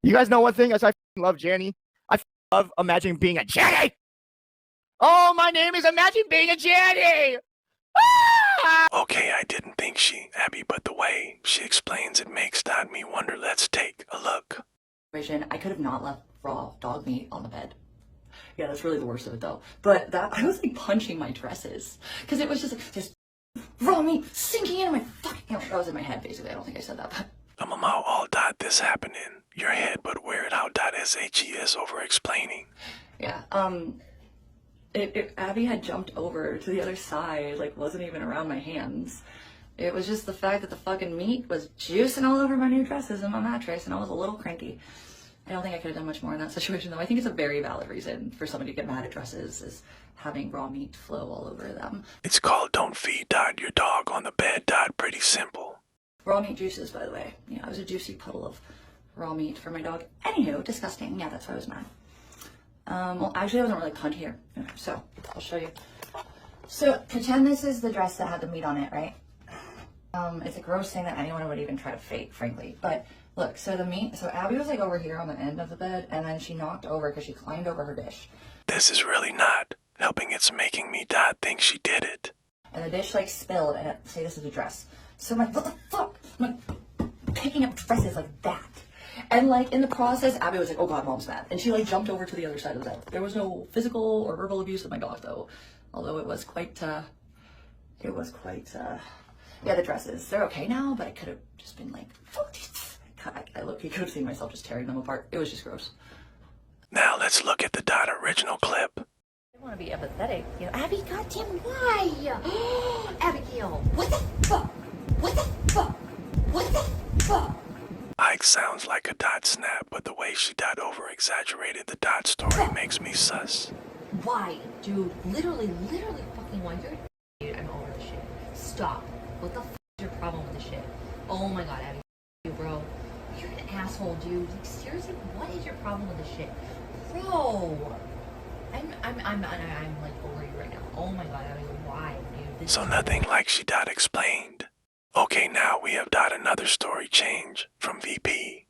You guys know one thing? As I love Janny, I love imagining being a Janny. Oh, my name is Imagine Being a Janny. Ah! Okay, I didn't think she, Abby, but the way she explains it makes me wonder. Let's take a look. I could have not left raw dog meat on the bed. Yeah, that's really the worst of it though. But that I was like punching my dresses because it was just like this raw meat sinking into my fucking. That was in my head basically. I don't think I said that, but. Mama, all this happened in your head, but weird how she is over explaining. Yeah. Abby had jumped over to the other side, like wasn't even around my hands. It was just the fact that the fucking meat was juicing all over my new dresses and my mattress, and I was a little cranky. I don't think I could have done much more in that situation, though. I think it's a very valid reason for somebody to get mad at dresses, is having raw meat flow all over them. It's called don't feed your dog on the bed. Pretty simple. Raw meat juices, by the way. Yeah, it was a juicy puddle of raw meat for my dog. Anywho, disgusting. Yeah, that's why I was mad. Well, actually, I wasn't really cunt here. Okay, so, I'll show you. So, pretend this is the dress that had the meat on it, right? It's a gross thing that anyone would even try to fake, frankly. But, look, so the meat, so Abby was like over here on the end of the bed, and then she knocked over because she climbed over her dish. This is really not helping. It's making me think she did it. And the dish like spilled, and say this is a dress. So I'm like, what the fuck? I'm like picking up dresses like that. And like in the process, Abby was like, oh god, mom's mad. And she like jumped over to the other side of the bed. There was no physical or verbal abuse with my dog though. Although it was quite, yeah, the dresses, they're okay now, but I could have just been like, I look, you could have seen myself just tearing them apart. It was just gross. Now let's look at the original clip. I want to be empathetic. You know, Abby, goddamn, why? Abigail, what the fuck? What the fuck? What the fuck? Ike sounds like a snap, but the way she over exaggerated the story makes me sus. Why? Dude, literally fucking why? Dude, I'm over this shit. Stop. What the fuck is your problem with this shit? Oh my god, Abby, you, bro. You're an asshole, dude. Like, seriously, what is your problem with this shit? Bro. I'm like over you right now. Oh my god, Abby, why, dude? So nothing like she explained. Okay, now we have another story change from VP.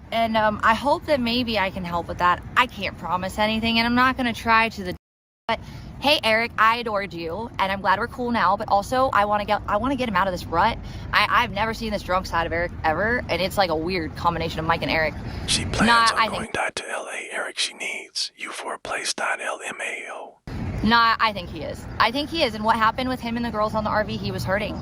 And I hope that maybe I can help with that. I can't promise anything, and I'm not gonna try to the. But hey, Eric, I adored you, and I'm glad we're cool now. But also, I want to get him out of this rut. I've never seen this drunk side of Eric ever, and it's like a weird combination of Mike and Eric. She plans on going to LA. Eric, she needs you for a place. LMAO. Nah, I think he is. I think he is. And what happened with him and the girls on the RV? He was hurting.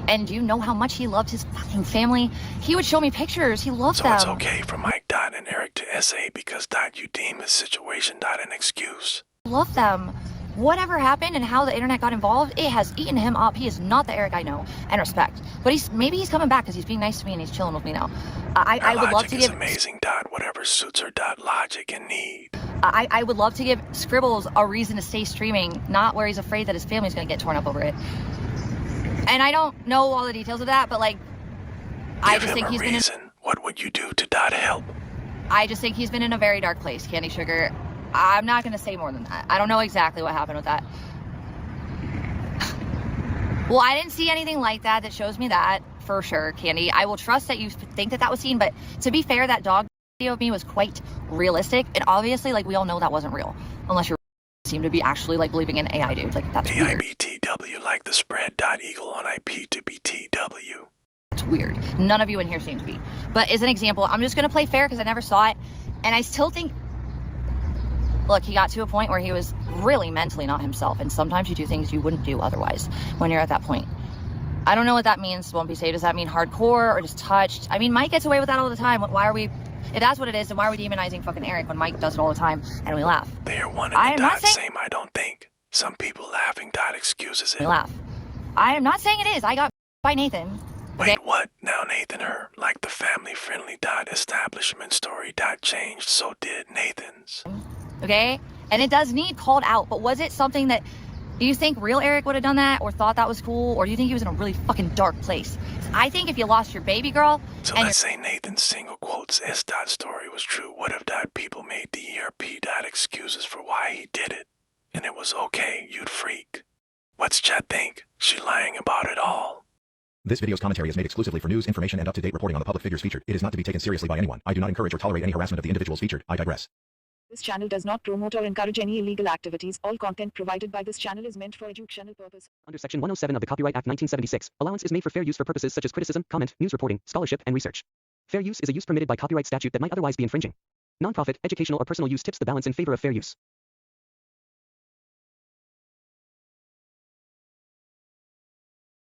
And do you know how much he loved his fucking family? He would show me pictures. He loved them. So it's okay for Mike and Eric to SA because you deem his situation an excuse. Love them. Whatever happened and how the internet got involved, it has eaten him up. He is not the Eric I know and respect. But maybe he's coming back because he's being nice to me and he's chilling with me now. I would love to give amazing. Whatever suits her. Logic and need. I would love to give Scribbles a reason to stay streaming, not where he's afraid that his family's gonna get torn up over it. And I don't know all the details of that, but like, I just think he's been in. What would you do to help? I just think he's been in a very dark place, Candy Sugar. I'm not going to say more than that. I don't know exactly what happened with that. Well, I didn't see anything like that shows me that, for sure, Candy. I will trust that you think that was seen, but to be fair, that dog video of me was quite realistic, and obviously, like, we all know that wasn't real, unless you seem to be actually, like, believing in AI, dude. Like, that's weird. AIBTW, like the spread, eagle on IP to BTW. It's weird. None of you in here seem to be. But as an example, I'm just going to play fair because I never saw it, and I still think. Look, he got to a point where he was really mentally not himself, and sometimes you do things you wouldn't do otherwise when you're at that point. I don't know what that means, Won't Be Safe. Does that mean hardcore or just touched? I mean, Mike gets away with that all the time. Why are we, if that's what it is, then why are we demonizing fucking Eric when Mike does it all the time and we laugh? They are one and the same, I don't think. Some people laughing excuses it. We laugh. I am not saying it is. I got by Nathan. Wait, what? Now Nathan her, like the family-friendly establishment story changed, so did Nathan's. Okay? And it does need called out, but was it something that, do you think real Eric would have done that or thought that was cool, or do you think he was in a really fucking dark place? I think if you lost your baby girl. So let's say Nathan's single quotes S. story was true. What if people made the ERP excuses for why he did it? And it was okay, you'd freak. What's Chat think? She lying about it all? This video's commentary is made exclusively for news, information, and up-to-date reporting on the public figures featured. It is not to be taken seriously by anyone. I do not encourage or tolerate any harassment of the individuals featured. I digress. This channel does not promote or encourage any illegal activities. All content provided by this channel is meant for educational purpose. Under Section 107 of the Copyright Act 1976, allowance is made for fair use for purposes such as criticism, comment, news reporting, scholarship, and research. Fair use is a use permitted by copyright statute that might otherwise be infringing. Nonprofit, educational, or personal use tips the balance in favor of fair use.